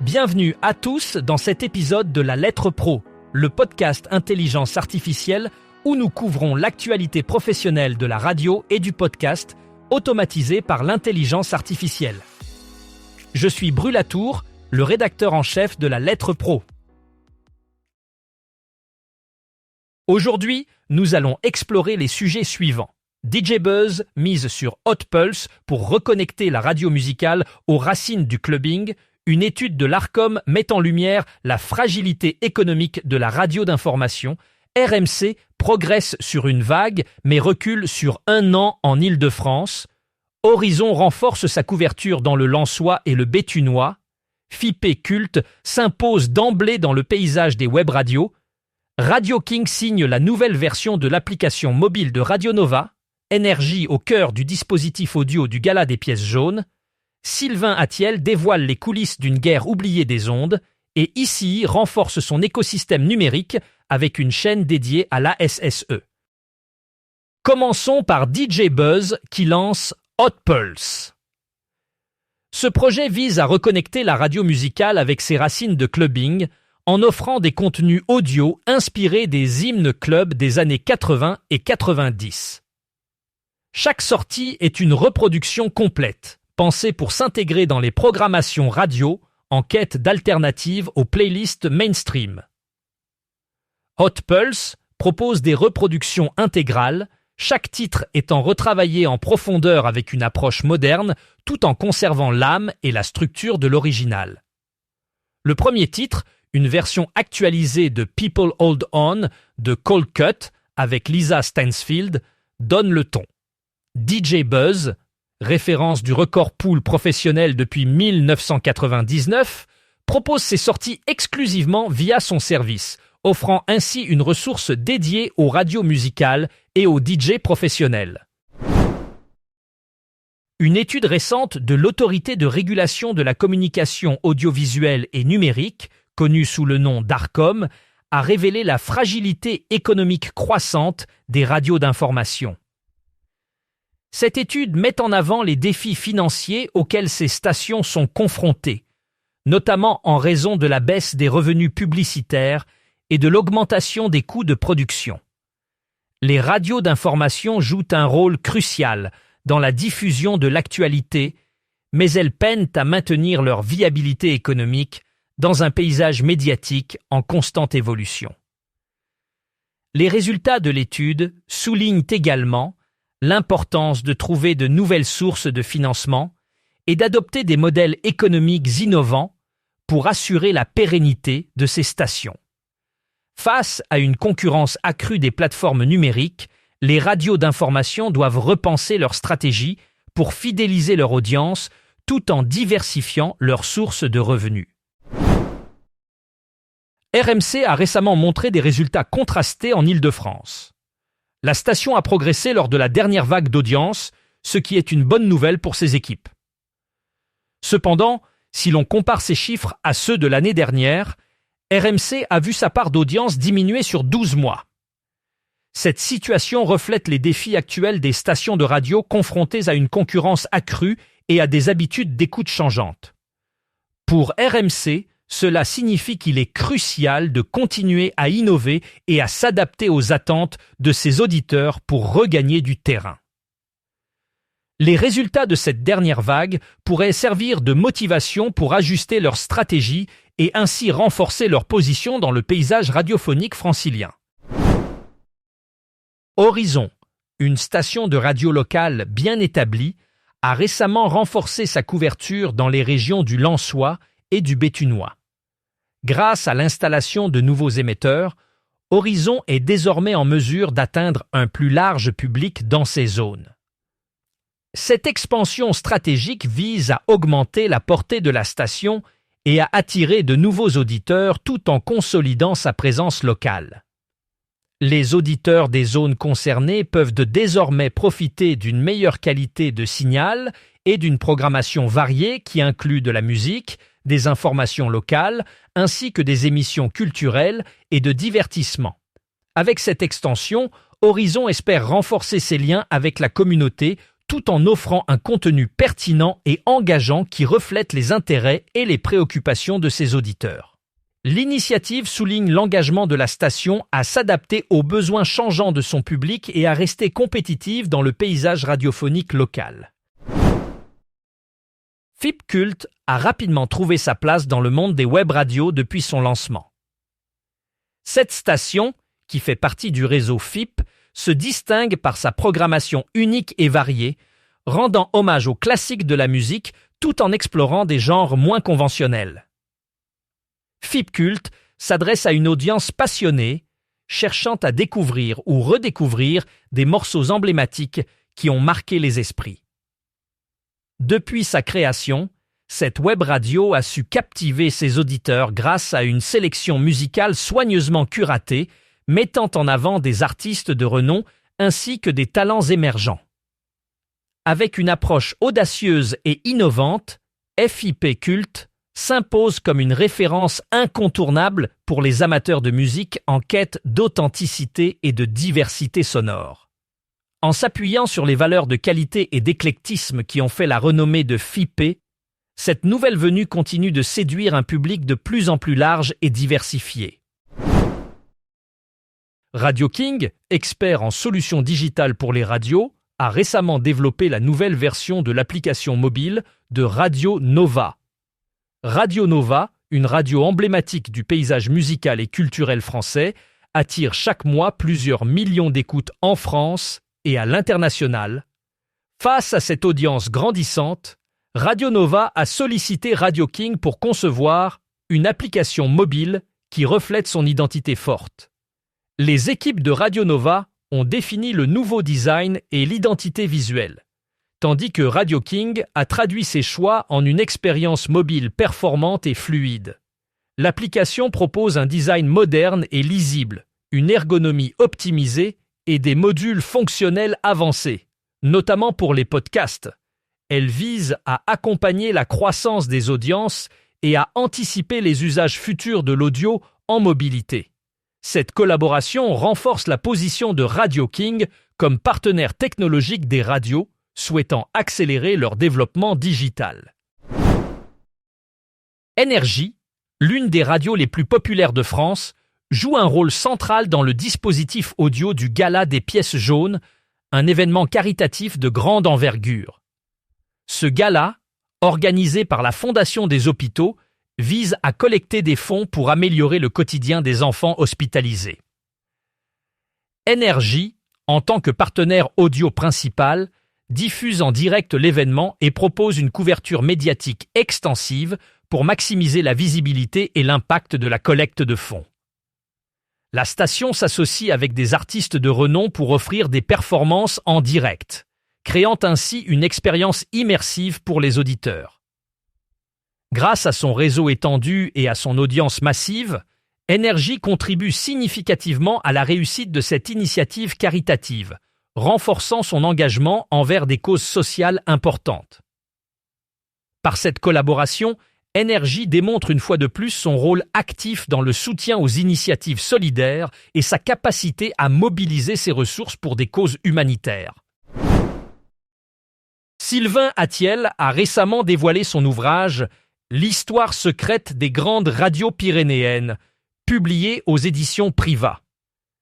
Bienvenue à tous dans cet épisode de La Lettre Pro, le podcast Intelligence Artificielle où nous couvrons l'actualité professionnelle de la radio et du podcast automatisé par l'intelligence artificielle. Je suis Brulatour, le rédacteur en chef de La Lettre Pro. Aujourd'hui, nous allons explorer les sujets suivants. DJ Buzz mise sur Hot Pulse pour reconnecter la radio musicale aux racines du clubbing. Une étude de l'Arcom met en lumière la fragilité économique de la radio d'information. RMC progresse sur une vague, mais recule sur un an en Île-de-France. Horizon renforce sa couverture dans le Lensois et le Béthunois. FIPE Culte s'impose d'emblée dans le paysage des web radios. Radio King signe la nouvelle version de l'application mobile de Radio Nova. Énergie au cœur du dispositif audio du Gala des pièces jaunes. Sylvain Attiel dévoile les coulisses d'une guerre oubliée des ondes et ICI renforce son écosystème numérique avec une chaîne dédiée à l'ASSE. Commençons par DJ Buzz qui lance Hot Pulse. Ce projet vise à reconnecter la radio musicale avec ses racines de clubbing en offrant des contenus audio inspirés des hymnes club des années 80 et 90. Chaque sortie est une reproduction complète, pensée pour s'intégrer dans les programmations radio en quête d'alternatives aux playlists mainstream. Hot Pulse propose des reproductions intégrales, chaque titre étant retravaillé en profondeur avec une approche moderne, tout en conservant l'âme et la structure de l'original. Le premier titre, une version actualisée de People Hold On de Cold Cut avec Lisa Stansfield, donne le ton. DJ Buzz, référence du record pool professionnel depuis 1999, propose ses sorties exclusivement via son service, offrant ainsi une ressource dédiée aux radios musicales et aux DJ professionnels. Une étude récente de l'Autorité de régulation de la communication audiovisuelle et numérique, connue sous le nom d'Arcom, a révélé la fragilité économique croissante des radios d'information. Cette étude met en avant les défis financiers auxquels ces stations sont confrontées, notamment en raison de la baisse des revenus publicitaires et de l'augmentation des coûts de production. Les radios d'information jouent un rôle crucial dans la diffusion de l'actualité, mais elles peinent à maintenir leur viabilité économique dans un paysage médiatique en constante évolution. Les résultats de l'étude soulignent également l'importance de trouver de nouvelles sources de financement et d'adopter des modèles économiques innovants pour assurer la pérennité de ces stations. Face à une concurrence accrue des plateformes numériques, les radios d'information doivent repenser leur stratégie pour fidéliser leur audience tout en diversifiant leurs sources de revenus. RMC a récemment montré des résultats contrastés en Île-de-France. La station a progressé lors de la dernière vague d'audience, ce qui est une bonne nouvelle pour ses équipes. Cependant, si l'on compare ces chiffres à ceux de l'année dernière, RMC a vu sa part d'audience diminuer sur 12 mois. Cette situation reflète les défis actuels des stations de radio confrontées à une concurrence accrue et à des habitudes d'écoute changeantes. Pour RMC, cela signifie qu'il est crucial de continuer à innover et à s'adapter aux attentes de ses auditeurs pour regagner du terrain. Les résultats de cette dernière vague pourraient servir de motivation pour ajuster leur stratégie et ainsi renforcer leur position dans le paysage radiophonique francilien. Horizon, une station de radio locale bien établie, a récemment renforcé sa couverture dans les régions du Lensois et du Béthunois. Grâce à l'installation de nouveaux émetteurs, Horizon est désormais en mesure d'atteindre un plus large public dans ces zones. Cette expansion stratégique vise à augmenter la portée de la station et à attirer de nouveaux auditeurs tout en consolidant sa présence locale. Les auditeurs des zones concernées peuvent désormais profiter d'une meilleure qualité de signal et d'une programmation variée qui inclut de la musique, des informations locales, ainsi que des émissions culturelles et de divertissement. Avec cette extension, Horizon espère renforcer ses liens avec la communauté tout en offrant un contenu pertinent et engageant qui reflète les intérêts et les préoccupations de ses auditeurs. L'initiative souligne l'engagement de la station à s'adapter aux besoins changeants de son public et à rester compétitive dans le paysage radiophonique local. FIP-Cult a rapidement trouvé sa place dans le monde des web radios depuis son lancement. Cette station, qui fait partie du réseau FIP, se distingue par sa programmation unique et variée, rendant hommage aux classiques de la musique tout en explorant des genres moins conventionnels. FIP-Cult s'adresse à une audience passionnée, cherchant à découvrir ou redécouvrir des morceaux emblématiques qui ont marqué les esprits. Depuis sa création, cette web radio a su captiver ses auditeurs grâce à une sélection musicale soigneusement curatée, mettant en avant des artistes de renom ainsi que des talents émergents. Avec une approche audacieuse et innovante, FIP-Cult s'impose comme une référence incontournable pour les amateurs de musique en quête d'authenticité et de diversité sonore. En s'appuyant sur les valeurs de qualité et d'éclectisme qui ont fait la renommée de FIP, cette nouvelle venue continue de séduire un public de plus en plus large et diversifié. Radio King, expert en solutions digitales pour les radios, a récemment développé la nouvelle version de l'application mobile de Radio Nova. Radio Nova, une radio emblématique du paysage musical et culturel français, attire chaque mois plusieurs millions d'écoutes en France et à l'international. Face à cette audience grandissante, Radio Nova a sollicité Radio King pour concevoir une application mobile qui reflète son identité forte. Les équipes de Radio Nova ont défini le nouveau design et l'identité visuelle, tandis que Radio King a traduit ses choix en une expérience mobile performante et fluide. L'application propose un design moderne et lisible, une ergonomie optimisée et des modules fonctionnels avancés, notamment pour les podcasts. Elle vise à accompagner la croissance des audiences et à anticiper les usages futurs de l'audio en mobilité. Cette collaboration renforce la position de Radio King comme partenaire technologique des radios souhaitant accélérer leur développement digital. Énergie, l'une des radios les plus populaires de France, joue un rôle central dans le dispositif audio du Gala des pièces jaunes, un événement caritatif de grande envergure. Ce gala, organisé par la Fondation des hôpitaux, vise à collecter des fonds pour améliorer le quotidien des enfants hospitalisés. Énergie, en tant que partenaire audio principal, diffuse en direct l'événement et propose une couverture médiatique extensive pour maximiser la visibilité et l'impact de la collecte de fonds. La station s'associe avec des artistes de renom pour offrir des performances en direct, créant ainsi une expérience immersive pour les auditeurs. Grâce à son réseau étendu et à son audience massive, Énergie contribue significativement à la réussite de cette initiative caritative, renforçant son engagement envers des causes sociales importantes. Par cette collaboration, Énergie démontre une fois de plus son rôle actif dans le soutien aux initiatives solidaires et sa capacité à mobiliser ses ressources pour des causes humanitaires. Sylvain Attiel a récemment dévoilé son ouvrage « L'histoire secrète des grandes radios pyrénéennes », publié aux éditions Priva.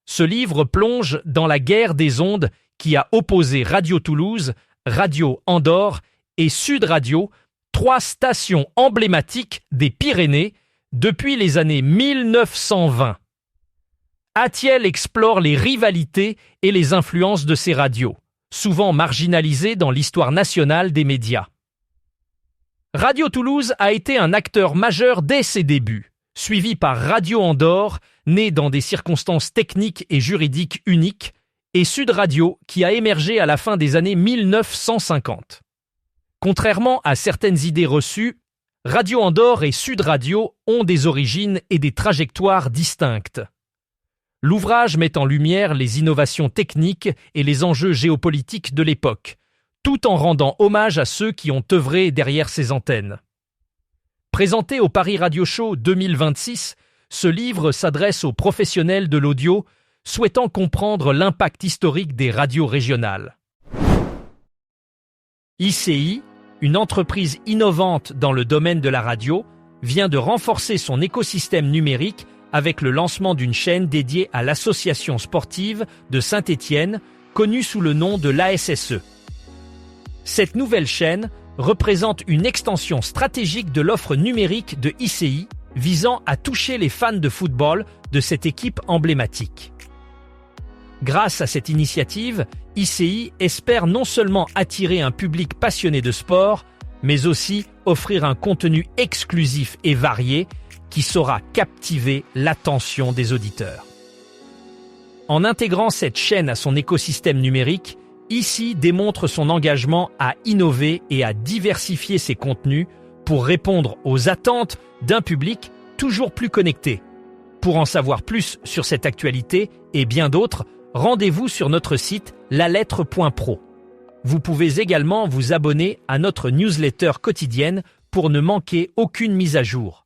Ce livre plonge dans la guerre des ondes qui a opposé Radio Toulouse, Radio Andorre et Sud Radio, trois stations emblématiques des Pyrénées depuis les années 1920. Attiel explore les rivalités et les influences de ces radios, souvent marginalisées dans l'histoire nationale des médias. Radio Toulouse a été un acteur majeur dès ses débuts, suivi par Radio Andorre, né dans des circonstances techniques et juridiques uniques, et Sud Radio, qui a émergé à la fin des années 1950. Contrairement à certaines idées reçues, Radio Andorre et Sud Radio ont des origines et des trajectoires distinctes. L'ouvrage met en lumière les innovations techniques et les enjeux géopolitiques de l'époque, tout en rendant hommage à ceux qui ont œuvré derrière ces antennes. Présenté au Paris Radio Show 2026, ce livre s'adresse aux professionnels de l'audio souhaitant comprendre l'impact historique des radios régionales. ICI, une entreprise innovante dans le domaine de la radio, vient de renforcer son écosystème numérique avec le lancement d'une chaîne dédiée à l'association sportive de Saint-Étienne, connue sous le nom de l'ASSE. Cette nouvelle chaîne représente une extension stratégique de l'offre numérique de ICI, visant à toucher les fans de football de cette équipe emblématique. Grâce à cette initiative, ICI espère non seulement attirer un public passionné de sport, mais aussi offrir un contenu exclusif et varié qui saura captiver l'attention des auditeurs. En intégrant cette chaîne à son écosystème numérique, ICI démontre son engagement à innover et à diversifier ses contenus pour répondre aux attentes d'un public toujours plus connecté. Pour en savoir plus sur cette actualité et bien d'autres, rendez-vous sur notre site lalettre.pro. Vous pouvez également vous abonner à notre newsletter quotidienne pour ne manquer aucune mise à jour.